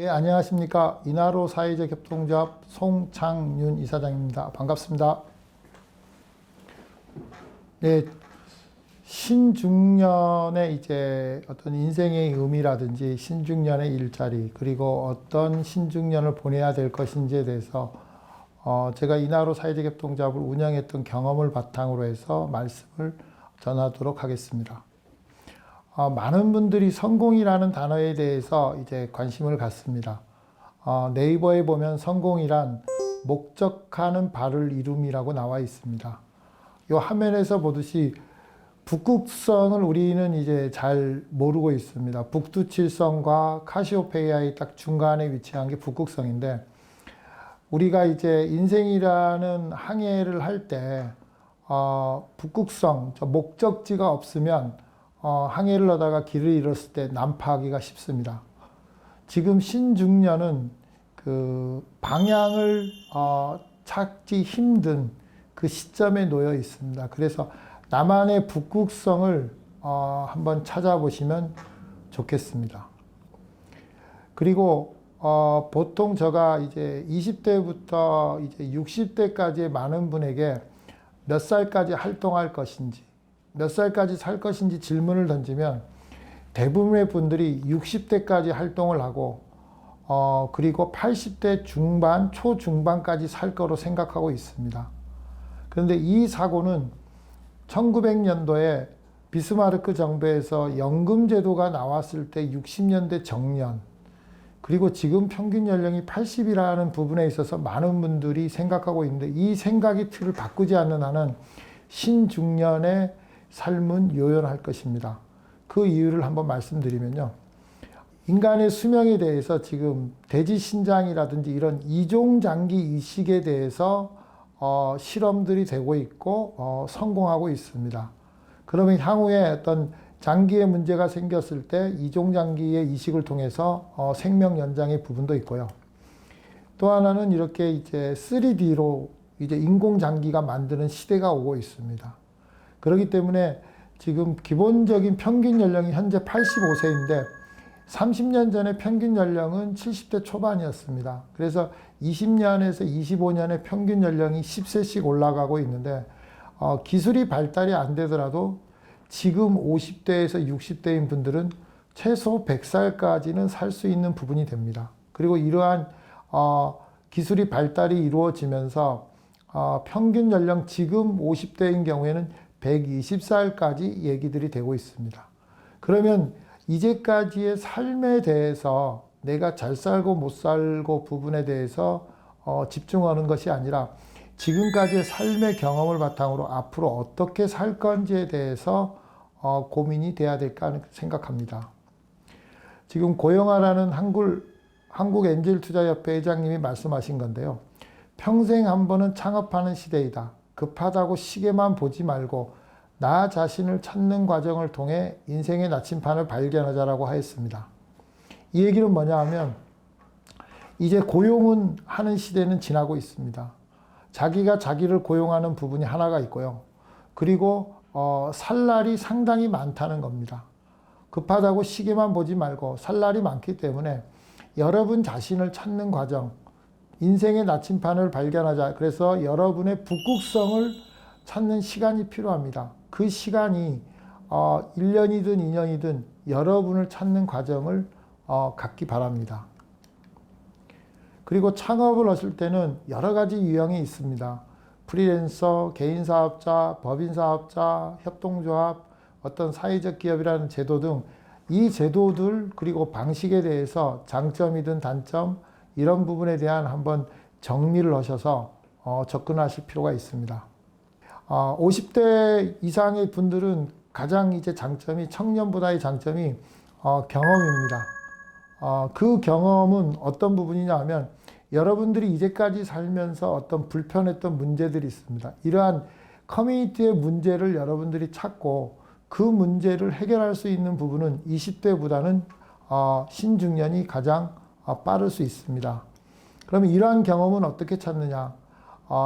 예, 안녕하십니까. 이나로 사회적 협동조합 송창윤 이사장입니다. 반갑습니다. 네, 신중년의 이제 어떤 인생의 의미라든지 신중년의 일자리, 그리고 어떤 신중년을 보내야 될 것인지에 대해서 제가 이나로 사회적 협동조합을 운영했던 경험을 바탕으로 해서 말씀을 전하도록 하겠습니다. 많은 분들이 성공이라는 단어에 대해서 이제 관심을 갖습니다. 네이버에 보면 성공이란 목적하는 바를 이룸이라고 나와 있습니다. 이 화면에서 보듯이 북극성을 우리는 이제 잘 모르고 있습니다. 북두칠성과 카시오페이아의 딱 중간에 위치한 게 북극성인데, 우리가 이제 인생이라는 항해를 할 때 북극성, 저 목적지가 없으면 항해를 하다가 길을 잃었을 때 난파하기가 쉽습니다. 지금 신중년은 그 방향을 찾기 힘든 그 시점에 놓여 있습니다. 그래서 나만의 북극성을 한번 찾아보시면 좋겠습니다. 그리고 보통 제가 이제 20대부터 이제 60대까지의 많은 분에게 몇 살까지 활동할 것인지, 몇 살까지 살 것인지 질문을 던지면 대부분의 분들이 60대까지 활동을 하고 그리고 80대 중반, 초중반까지 살 거로 생각하고 있습니다. 그런데 이 사고는 1900년도에 비스마르크 정부에서 연금 제도가 나왔을 때 60년대 정년, 그리고 지금 평균 연령이 80이라는 부분에 있어서 많은 분들이 생각하고 있는데, 이 생각의 틀을 바꾸지 않는 한은 신중년의 삶은 요연할 것입니다. 그 이유를 한번 말씀드리면요. 인간의 수명에 대해서 지금 대지신장이라든지 이런 이종장기 이식에 대해서 실험들이 되고 있고 성공하고 있습니다. 그러면 향후에 어떤 장기에 문제가 생겼을 때 이종장기의 이식을 통해서 생명 연장의 부분도 있고요. 또 하나는 이렇게 이제 3D로 이제 인공장기가 만드는 시대가 오고 있습니다. 그렇기 때문에 지금 기본적인 평균 연령이 현재 85세인데 30년 전에 평균 연령은 70대 초반이었습니다. 그래서 20년에서 25년의 평균 연령이 10세씩 올라가고 있는데 기술이 발달이 안 되더라도 지금 50대에서 60대인 분들은 최소 100살까지는 살 수 있는 부분이 됩니다. 그리고 이러한 기술이 발달이 이루어지면서 평균 연령 지금 50대인 경우에는 120살까지 얘기들이 되고 있습니다. 그러면 이제까지의 삶에 대해서 내가 잘 살고 못 살고 부분에 대해서 집중하는 것이 아니라 지금까지의 삶의 경험을 바탕으로 앞으로 어떻게 살 건지에 대해서 고민이 돼야 될까 생각합니다. 지금 고영하라는 한국엔젤투자협회 회장님이 말씀하신 건데요. 평생 한 번은 창업하는 시대이다. 급하다고 시계만 보지 말고 나 자신을 찾는 과정을 통해 인생의 나침판을 발견하자라고 하였습니다. 이 얘기는 뭐냐 하면 이제 고용은 하는 시대는 지나고 있습니다. 자기가 자기를 고용하는 부분이 하나가 있고요. 그리고 살 날이 상당히 많다는 겁니다. 급하다고 시계만 보지 말고 살 날이 많기 때문에 여러분 자신을 찾는 과정, 인생의 나침판을 발견하자. 그래서 여러분의 북극성을 찾는 시간이 필요합니다. 그 시간이 1년이든 2년이든 여러분을 찾는 과정을 갖기 바랍니다. 그리고 창업을 하실 때는 여러 가지 유형이 있습니다. 프리랜서, 개인사업자, 법인사업자, 협동조합, 어떤 사회적 기업이라는 제도 등 이 제도들 그리고 방식에 대해서 장점이든 단점 이런 부분에 대한 한번 정리를 하셔서 접근하실 필요가 있습니다. 50대 이상의 분들은 가장 이제 장점이, 청년보다의 장점이 경험입니다. 그 경험은 어떤 부분이냐 하면 여러분들이 이제까지 살면서 어떤 불편했던 문제들이 있습니다. 이러한 커뮤니티의 문제를 여러분들이 찾고 그 문제를 해결할 수 있는 부분은 20대보다는 신중년이 가장 빠를 수 있습니다. 그러면 이러한 경험은 어떻게 찾느냐?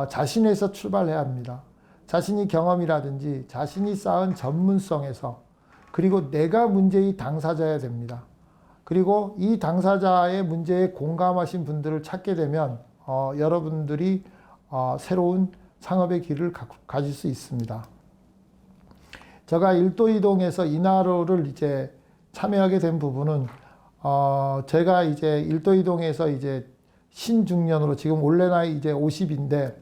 자신에서 출발해야 합니다. 자신이 경험이라든지 자신이 쌓은 전문성에서, 그리고 내가 문제의 당사자여야 됩니다. 그리고 이 당사자의 문제에 공감하신 분들을 찾게 되면 여러분들이 새로운 상업의 길을 가질 수 있습니다. 제가 일도 이동에서 인하로를 이제 참여하게 된 부분은 제가 이제 일도 이동에서 이제 신중년으로 지금 원래 나이 이제 50인데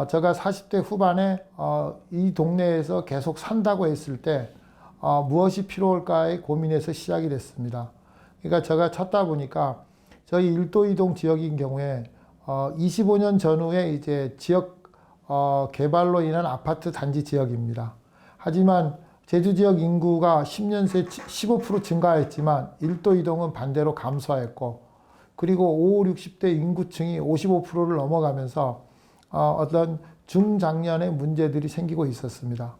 제가 40대 후반에 이 동네에서 계속 산다고 했을 때 무엇이 필요할까에 고민해서 시작이 됐습니다. 그러니까 제가 찾다 보니까 저희 일도 이동 지역인 경우에 25년 전후에 이제 지역 개발로 인한 아파트 단지 지역입니다. 하지만 제주 지역 인구가 10년 새 15% 증가했지만 일도 이동은 반대로 감소했고, 그리고 50, 60대 인구층이 55%를 넘어가면서 어떤 중장년의 문제들이 생기고 있었습니다.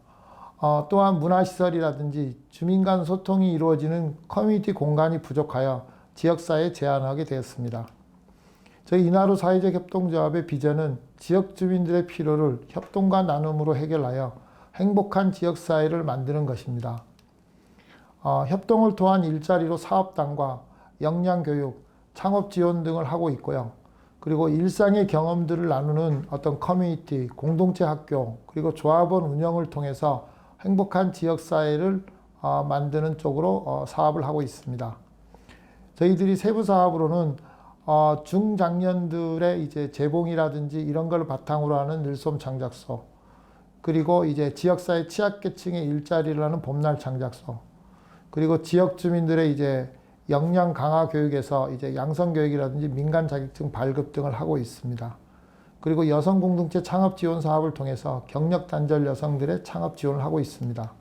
또한 문화시설이라든지 주민 간 소통이 이루어지는 커뮤니티 공간이 부족하여 지역사회에 제한하게 되었습니다. 저희 인하로 사회적 협동조합의 비전은 지역 주민들의 필요를 협동과 나눔으로 해결하여 행복한 지역사회를 만드는 것입니다. 협동을 통한 일자리로 사업단과 역량교육, 창업지원 등을 하고 있고요. 그리고 일상의 경험들을 나누는 어떤 커뮤니티, 공동체 학교, 그리고 조합원 운영을 통해서 행복한 지역사회를 만드는 쪽으로 사업을 하고 있습니다. 저희들이 세부 사업으로는 중장년들의 이제 재봉이라든지 이런 걸 바탕으로 하는 늘솜 장작소, 그리고 이제 지역사회 취약계층의 일자리를 하는 봄날 장작소, 그리고 지역 주민들의 이제 역량 강화 교육에서 이제 양성 교육이라든지 민간 자격증 발급 등을 하고 있습니다. 그리고 여성 공동체 창업 지원 사업을 통해서 경력 단절 여성들의 창업 지원을 하고 있습니다.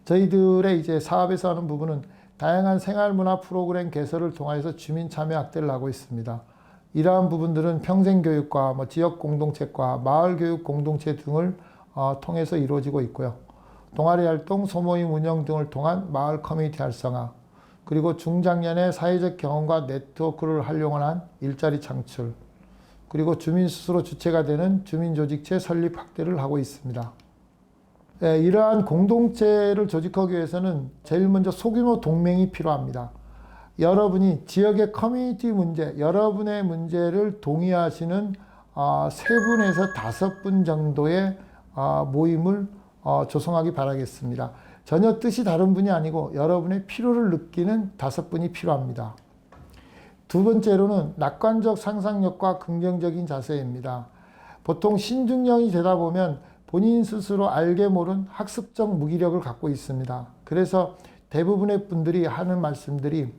저희들의 이제 사업에서 하는 부분은 다양한 생활문화 프로그램 개설을 통해서 주민 참여 확대를 하고 있습니다. 이러한 부분들은 평생교육과 지역 공동체과 마을교육 공동체 등을 통해서 이루어지고 있고요. 동아리 활동, 소모임 운영 등을 통한 마을 커뮤니티 활성화, 그리고 중장년의 사회적 경험과 네트워크를 활용한 일자리 창출, 그리고 주민 스스로 주체가 되는 주민조직체 설립 확대를 하고 있습니다. 이러한 공동체를 조직하기 위해서는 제일 먼저 소규모 동맹이 필요합니다. 여러분이 지역의 커뮤니티 문제, 여러분의 문제를 동의하시는 3분에서 5분 정도의 모임을 조성하기 바라겠습니다. 전혀 뜻이 다른 분이 아니고 여러분의 필요를 느끼는 5분이 필요합니다. 두 번째로는 낙관적 상상력과 긍정적인 자세입니다. 보통 신중년이 되다 보면 본인 스스로 알게 모른 학습적 무기력을 갖고 있습니다. 그래서 대부분의 분들이 하는 말씀들이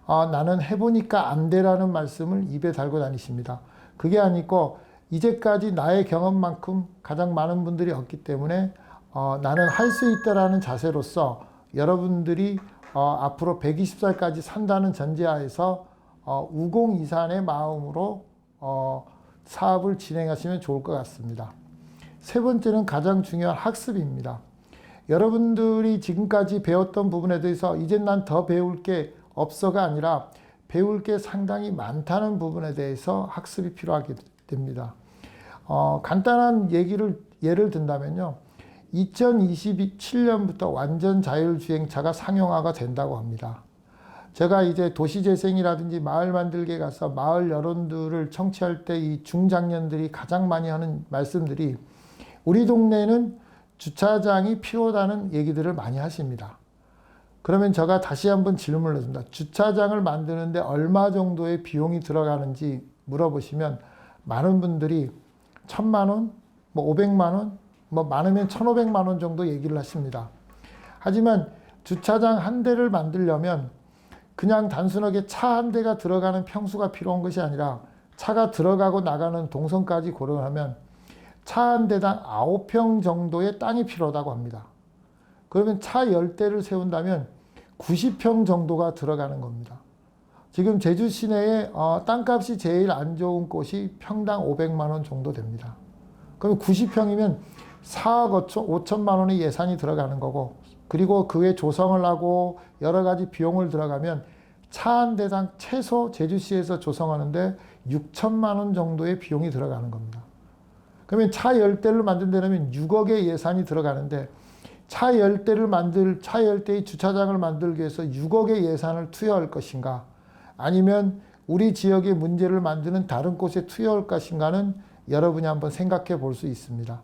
나는 해보니까 안 돼라는 말씀을 입에 달고 다니십니다. 그게 아니고 이제까지 나의 경험만큼 가장 많은 분들이 없기 때문에 나는 할 수 있다라는 자세로서 여러분들이 앞으로 120살까지 산다는 전제하에서 우공이산의 마음으로 사업을 진행하시면 좋을 것 같습니다. 세 번째는 가장 중요한 학습입니다. 여러분들이 지금까지 배웠던 부분에 대해서 이제 난 더 배울 게 없어가 아니라 배울 게 상당히 많다는 부분에 대해서 학습이 필요하게 됩니다. 간단한 예를 든다면요. 2027년부터 완전 자율주행차가 상용화가 된다고 합니다. 제가 이제 도시재생이라든지 마을 만들기에 가서 마을 여론들을 청취할 때 이 중장년들이 가장 많이 하는 말씀들이 우리 동네는 주차장이 필요하다는 얘기들을 많이 하십니다. 그러면 제가 다시 한번 질문을 했습니다. 주차장을 만드는데 얼마 정도의 비용이 들어가는지 물어보시면 많은 분들이 1,000만 원, 500만 원, 많으면 1,500만 원 정도 얘기를 하십니다. 하지만 주차장 한 대를 만들려면 그냥 단순하게 차 한 대가 들어가는 평수가 필요한 것이 아니라 차가 들어가고 나가는 동선까지 고려하면 차 한 대당 9평 정도의 땅이 필요하다고 합니다. 그러면 차 10대를 세운다면 90평 정도가 들어가는 겁니다. 지금 제주 시내에 땅값이 제일 안 좋은 곳이 평당 500만 원 정도 됩니다. 그럼 90평이면 4억 5천만 원의 예산이 들어가는 거고, 그리고 그 외 조성을 하고 여러 가지 비용을 들어가면 차 한 대당 최소 제주시에서 조성하는데 6천만 원 정도의 비용이 들어가는 겁니다. 그러면 차 10대를 만든다면 6억의 예산이 들어가는데 차 10대의 주차장을 만들기 위해서 6억의 예산을 투여할 것인가, 아니면 우리 지역의 문제를 만드는 다른 곳에 투여할 것인가는 여러분이 한번 생각해 볼 수 있습니다.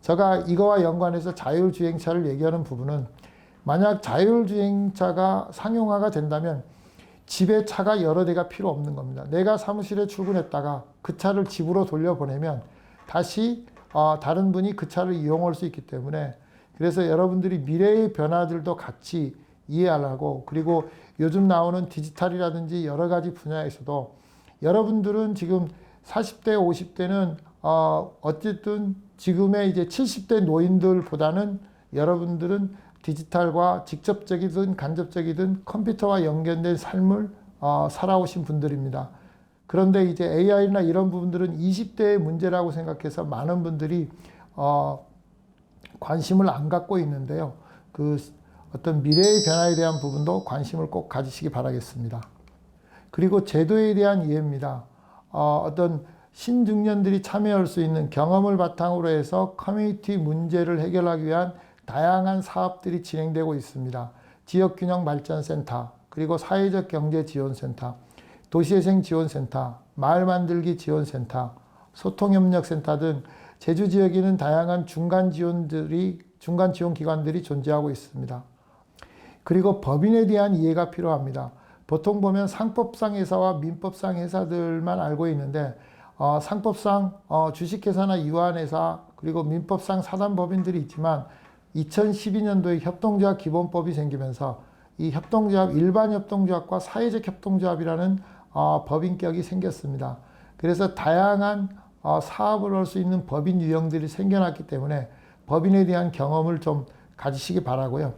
제가 이거와 연관해서 자율주행차를 얘기하는 부분은, 만약 자율주행차가 상용화가 된다면 집에 차가 여러 대가 필요 없는 겁니다. 내가 사무실에 출근했다가 그 차를 집으로 돌려보내면 다시 다른 분이 그 차를 이용할 수 있기 때문에, 그래서 여러분들이 미래의 변화들도 같이 이해하려고, 그리고 요즘 나오는 디지털이라든지 여러 가지 분야에서도 여러분들은 지금 40대, 50대는 어쨌든 지금의 이제 70대 노인들보다는 여러분들은 디지털과 직접적이든 간접적이든 컴퓨터와 연결된 삶을 살아오신 분들입니다. 그런데 이제 AI나 이런 부분들은 20대의 문제라고 생각해서 많은 분들이 관심을 안 갖고 있는데요. 그 어떤 미래의 변화에 대한 부분도 관심을 꼭 가지시기 바라겠습니다. 그리고 제도에 대한 이해입니다. 어떤 신중년들이 참여할 수 있는 경험을 바탕으로 해서 커뮤니티 문제를 해결하기 위한 다양한 사업들이 진행되고 있습니다. 지역균형발전센터, 그리고 사회적 경제지원센터, 도시재생지원센터, 마을만들기지원센터, 소통협력센터 등 제주 지역에는 다양한 중간 지원 기관들이 존재하고 있습니다. 그리고 법인에 대한 이해가 필요합니다. 보통 보면 상법상 회사와 민법상 회사들만 알고 있는데, 상법상 주식회사나 유한회사, 그리고 민법상 사단법인들이 있지만 2012년도에 협동조합 기본법이 생기면서 이 협동조합, 일반 협동조합과 사회적 협동조합이라는 법인격이 생겼습니다. 그래서 다양한 사업을 할 수 있는 법인 유형들이 생겨났기 때문에 법인에 대한 경험을 좀 가지시기 바라고요.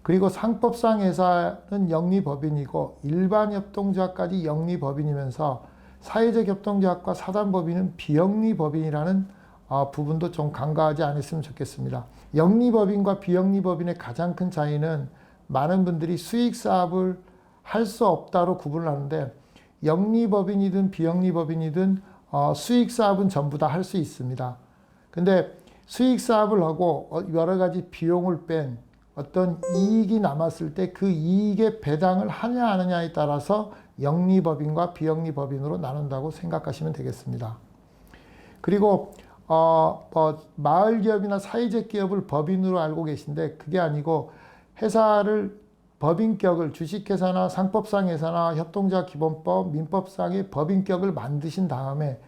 그리고 상법상 회사는 영리법인이고 일반 협동조합까지 영리법인이면서 사회적 협동조합과 사단법인은 비영리법인이라는 부분도 좀 간과하지 않았으면 좋겠습니다. 영리법인과 비영리법인의 가장 큰 차이는 많은 분들이 수익사업을 할 수 없다로 구분을 하는데, 영리법인이든 비영리법인이든 수익사업은 전부 다 할 수 있습니다. 근데 수익사업을 하고 여러 가지 비용을 뺀 어떤 이익이 남았을 때 그 이익의 배당을 하냐 안 하냐에 따라서 영리법인과 비영리법인으로 나눈다고 생각하시면 되겠습니다. 그리고 마을기업이나 사회적 기업을 법인으로 알고 계신데, 그게 아니고 회사를 법인격을 주식회사나 상법상 회사나 협동조합 기본법, 민법상의 법인격을 만드신 다음에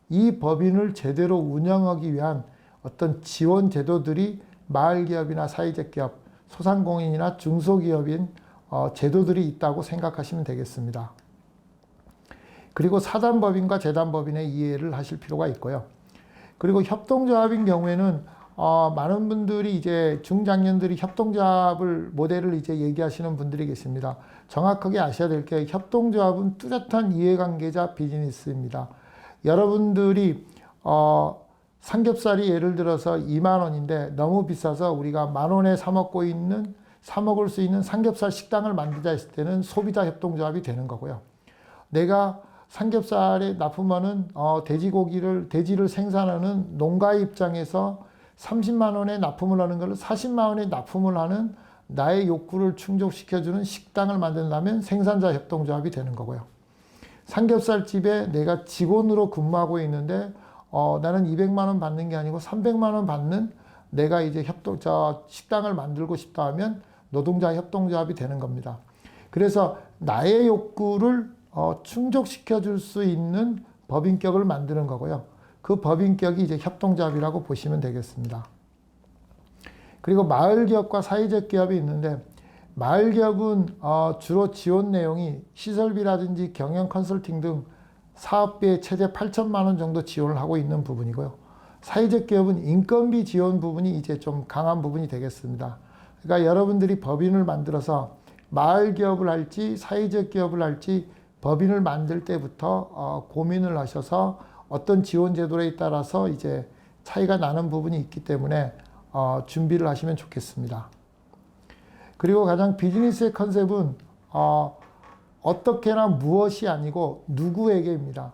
이 법인을 제대로 운영하기 위한 어떤 지원 제도들이 마을기업이나 사회적 기업, 소상공인이나 중소기업인 제도들이 있다고 생각하시면 되겠습니다. 그리고 사단법인과 재단법인의 이해를 하실 필요가 있고요. 그리고 협동조합인 경우에는 많은 분들이 이제 중장년들이 협동조합을 모델을 이제 얘기하시는 분들이 계십니다. 정확하게 아셔야 될 게, 협동조합은 뚜렷한 이해관계자 비즈니스입니다. 여러분들이 삼겹살이 예를 들어서 2만 원인데 너무 비싸서 우리가 만 원에 사 먹을 수 있는 삼겹살 식당을 만들자 했을 때는 소비자 협동조합이 되는 거고요. 내가 삼겹살에 납품하는 돼지를 생산하는 농가의 입장에서 30만 원에 납품을 하는 걸 40만 원에 납품을 하는 나의 욕구를 충족시켜주는 식당을 만든다면 생산자 협동조합이 되는 거고요. 삼겹살집에 내가 직원으로 근무하고 있는데 나는 200만 원 받는 게 아니고 300만 원 받는 내가 이제 식당을 만들고 싶다 하면 노동자 협동조합이 되는 겁니다. 그래서 나의 욕구를 충족시켜 줄 수 있는 법인격을 만드는 거고요. 그 법인격이 이제 협동조합이라고 보시면 되겠습니다. 그리고 마을기업과 사회적 기업이 있는데, 마을기업은 주로 지원 내용이 시설비라든지 경영 컨설팅 등 사업비에 최대 8천만 원 정도 지원을 하고 있는 부분이고요. 사회적 기업은 인건비 지원 부분이 이제 좀 강한 부분이 되겠습니다. 그러니까 여러분들이 법인을 만들어서 마을기업을 할지 사회적 기업을 할지 법인을 만들 때부터 고민을 하셔서 어떤 지원 제도에 따라서 이제 차이가 나는 부분이 있기 때문에 준비를 하시면 좋겠습니다. 그리고 가장 비즈니스의 컨셉은 어떻게나 무엇이 아니고 누구에게입니다.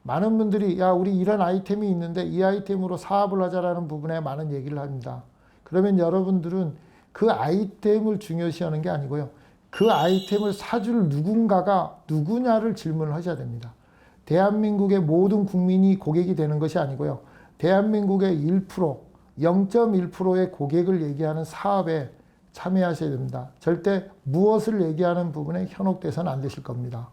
많은 분들이 우리 이런 아이템이 있는데 이 아이템으로 사업을 하자라는 부분에 많은 얘기를 합니다. 그러면 여러분들은 그 아이템을 중요시하는 게 아니고요. 그 아이템을 사줄 누군가가 누구냐를 질문을 하셔야 됩니다. 대한민국의 모든 국민이 고객이 되는 것이 아니고요. 대한민국의 1%, 0.1%의 고객을 얘기하는 사업에 참여하셔야 됩니다. 절대 무엇을 얘기하는 부분에 현혹돼서는 안 되실 겁니다.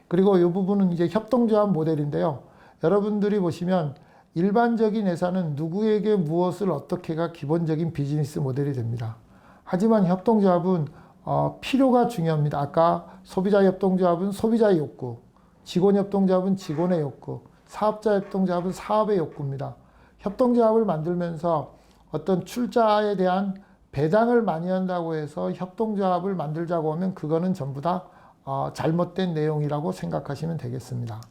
그리고 이 부분은 이제 협동조합 모델인데요. 여러분들이 보시면 일반적인 회사는 누구에게 무엇을 어떻게가 기본적인 비즈니스 모델이 됩니다. 하지만 협동조합은 필요가 중요합니다. 아까 소비자 협동조합은 소비자의 욕구, 직원 협동조합은 직원의 욕구, 사업자 협동조합은 사업의 욕구입니다. 협동조합을 만들면서 어떤 출자에 대한 배당을 많이 한다고 해서 협동조합을 만들자고 하면 그거는 전부 다 잘못된 내용이라고 생각하시면 되겠습니다.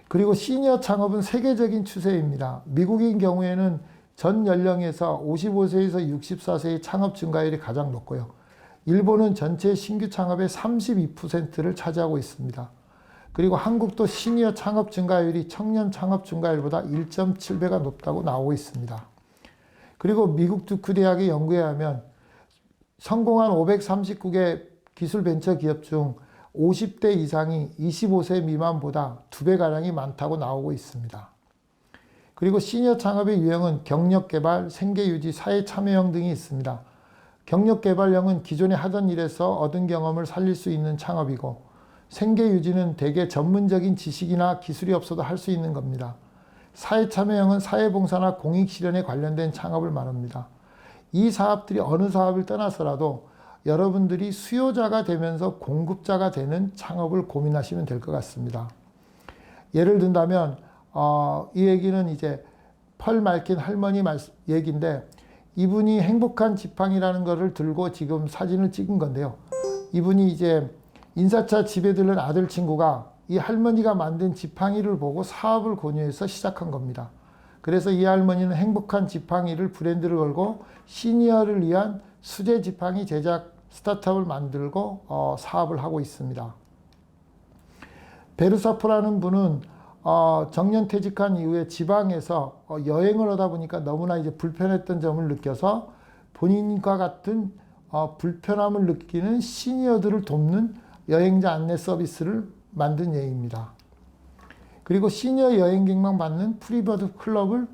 그리고 시니어 창업은 세계적인 추세입니다. 미국인 경우에는 전 연령에서 55세에서 64세의 창업 증가율이 가장 높고요. 일본은 전체 신규 창업의 32%를 차지하고 있습니다. 그리고 한국도 시니어 창업 증가율이 청년 창업 증가율보다 1.7배가 높다고 나오고 있습니다. 그리고 미국 듀크 대학의 연구에 하면 성공한 539개 기술 벤처 기업 중 50대 이상이 25세 미만보다 2배가량이 많다고 나오고 있습니다. 그리고 시니어 창업의 유형은 경력개발, 생계유지, 사회참여형 등이 있습니다. 경력개발형은 기존에 하던 일에서 얻은 경험을 살릴 수 있는 창업이고, 생계유지는 대개 전문적인 지식이나 기술이 없어도 할 수 있는 겁니다. 사회참여형은 사회봉사나 공익실현에 관련된 창업을 말합니다. 이 사업들이 어느 사업을 떠나서라도 여러분들이 수요자가 되면서 공급자가 되는 창업을 고민하시면 될 것 같습니다. 예를 든다면 이 얘기는 이제 펄 말킨 할머니 얘기인데, 이분이 행복한 지팡이라는 것을 들고 지금 사진을 찍은 건데요. 이분이 이제 인사차 집에 들른 아들 친구가 이 할머니가 만든 지팡이를 보고 사업을 권유해서 시작한 겁니다. 그래서 이 할머니는 행복한 지팡이를 브랜드를 걸고 시니어를 위한 수제 지팡이 제작 스타트업을 만들고 사업을 하고 있습니다. 베르사포라는 분은 정년퇴직한 이후에 지방에서 여행을 하다 보니까 너무나 이제 불편했던 점을 느껴서 본인과 같은 불편함을 느끼는 시니어들을 돕는 여행자 안내 서비스를 만든 예입니다. 그리고 시니어 여행객만 받는 프리버드 클럽을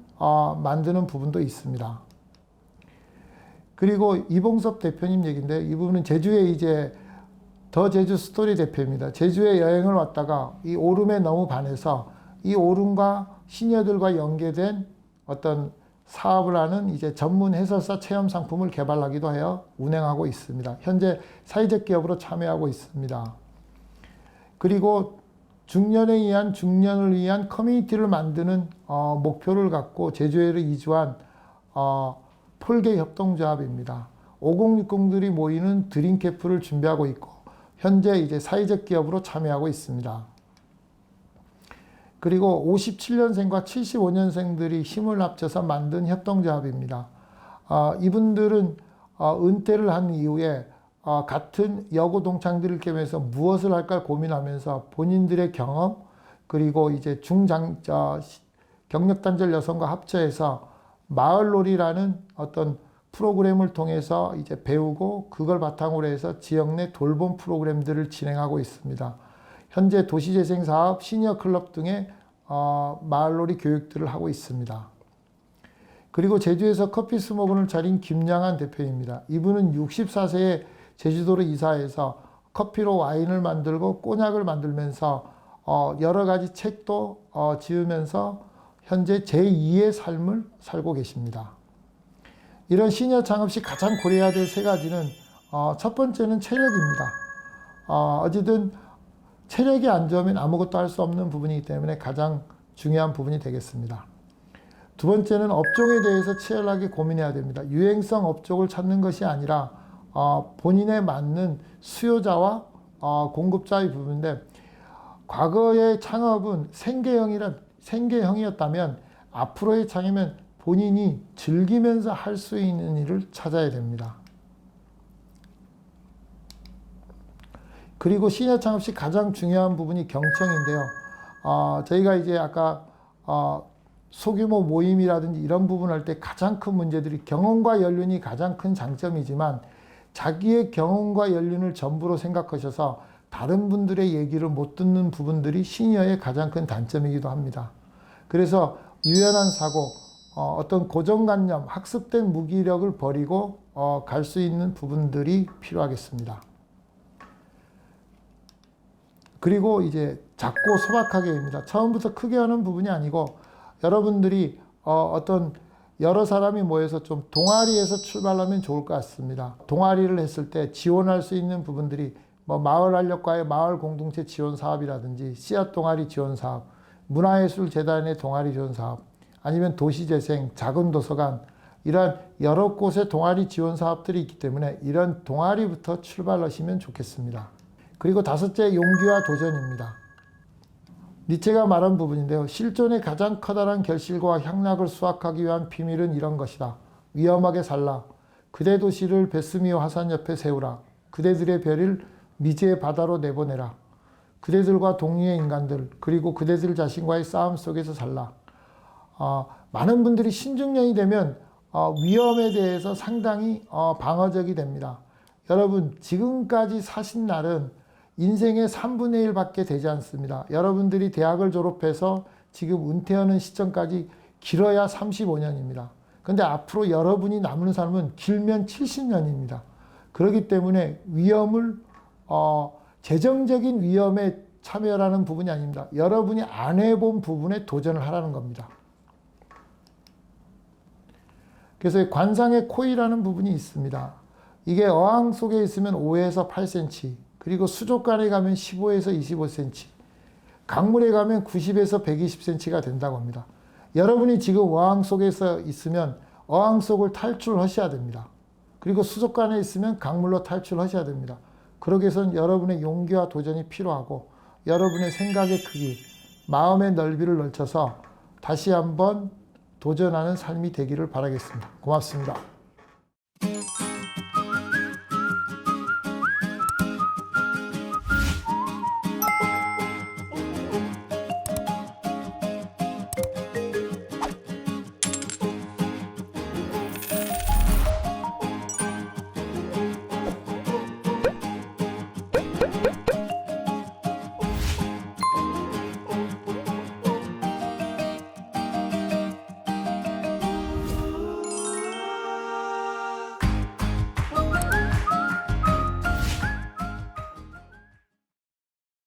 만드는 부분도 있습니다. 그리고 이봉섭 대표님 얘기인데, 이분은 제주에 이제 더 제주 스토리 대표입니다. 제주에 여행을 왔다가 이 오름에 너무 반해서 이 오름과 시니어들과 연계된 어떤 사업을 하는 이제 전문 해설사 체험 상품을 개발하기도 하여 운행하고 있습니다. 현재 사회적 기업으로 참여하고 있습니다. 그리고 중년을 위한 커뮤니티를 만드는 목표를 갖고 제주에로 이주한 폴개 협동조합입니다. 5060들이 모이는 드림캠프를 준비하고 있고 현재 이제 사회적 기업으로 참여하고 있습니다. 그리고 57년생과 75년생들이 힘을 합쳐서 만든 협동조합입니다. 이분들은 은퇴를 한 이후에 같은 여고 동창들을 겸해서 무엇을 할까 고민하면서 본인들의 경험, 그리고 이제 경력단절 여성과 합쳐해서 마을놀이라는 어떤 프로그램을 통해서 이제 배우고 그걸 바탕으로 해서 지역 내 돌봄 프로그램들을 진행하고 있습니다. 현재 도시재생사업, 시니어클럽 등의 마을놀이 교육들을 하고 있습니다. 그리고 제주에서 커피 스모건을 차린 김양한 대표입니다. 이분은 64세에 제주도로 이사해서 커피로 와인을 만들고 꼬냑을 만들면서 여러 가지 책도 지으면서 현재 제2의 삶을 살고 계십니다. 이런 시니어 창업 시 가장 고려해야 될 세 가지는 첫 번째는 체력입니다. 어쨌든 체력이 안 좋으면 아무것도 할 수 없는 부분이기 때문에 가장 중요한 부분이 되겠습니다. 두 번째는 업종에 대해서 치열하게 고민해야 됩니다. 유행성 업종을 찾는 것이 아니라 본인에 맞는 수요자와 공급자의 부분인데, 과거의 창업은 생계형이었다면 앞으로의 창업은 본인이 즐기면서 할 수 있는 일을 찾아야 됩니다. 그리고 시니어 창업 시 가장 중요한 부분이 경청인데요. 저희가 이제 아까 소규모 모임이라든지 이런 부분을 할 때 가장 큰 문제들이 경험과 연륜이 가장 큰 장점이지만 자기의 경험과 연륜을 전부로 생각하셔서 다른 분들의 얘기를 못 듣는 부분들이 시니어의 가장 큰 단점이기도 합니다. 그래서 유연한 사고, 어떤 고정관념, 학습된 무기력을 버리고 갈 수 있는 부분들이 필요하겠습니다. 그리고 이제 작고 소박하게입니다. 처음부터 크게 하는 부분이 아니고 여러분들이 어떤 여러 사람이 모여서 좀 동아리에서 출발하면 좋을 것 같습니다. 동아리를 했을 때 지원할 수 있는 부분들이 뭐 마을활력과의 마을 공동체 지원 사업이라든지 씨앗 동아리 지원 사업, 문화예술재단의 동아리 지원 사업, 아니면 도시재생, 작은 도서관, 이러한 여러 곳의 동아리 지원 사업들이 있기 때문에 이런 동아리부터 출발하시면 좋겠습니다. 그리고 다섯째, 용기와 도전입니다. 니체가 말한 부분인데요. 실존의 가장 커다란 결실과 향락을 수확하기 위한 비밀은 이런 것이다. 위험하게 살라. 그대 도시를 베스미오 화산 옆에 세우라. 그대들의 별을 미지의 바다로 내보내라. 그대들과 동리의 인간들, 그리고 그대들 자신과의 싸움 속에서 살라. 많은 분들이 신중년이 되면 위험에 대해서 상당히 방어적이 됩니다. 여러분, 지금까지 사신 날은 인생의 3분의 1밖에 되지 않습니다. 여러분들이 대학을 졸업해서 지금 은퇴하는 시점까지 길어야 35년입니다. 그런데 앞으로 여러분이 남는 삶은 길면 70년입니다. 그렇기 때문에 위험을 재정적인 위험에 참여라는 부분이 아닙니다. 여러분이 안 해본 부분에 도전을 하라는 겁니다. 그래서 관상의 코이라는 부분이 있습니다. 이게 어항 속에 있으면 5에서 8cm, 그리고 수족관에 가면 15에서 25cm, 강물에 가면 90에서 120cm가 된다고 합니다. 여러분이 지금 어항 속에서 있으면 어항 속을 탈출하셔야 됩니다. 그리고 수족관에 있으면 강물로 탈출하셔야 됩니다. 그러기 위해서는 여러분의 용기와 도전이 필요하고 여러분의 생각의 크기, 마음의 넓이를 넓혀서 다시 한번 도전하는 삶이 되기를 바라겠습니다. 고맙습니다.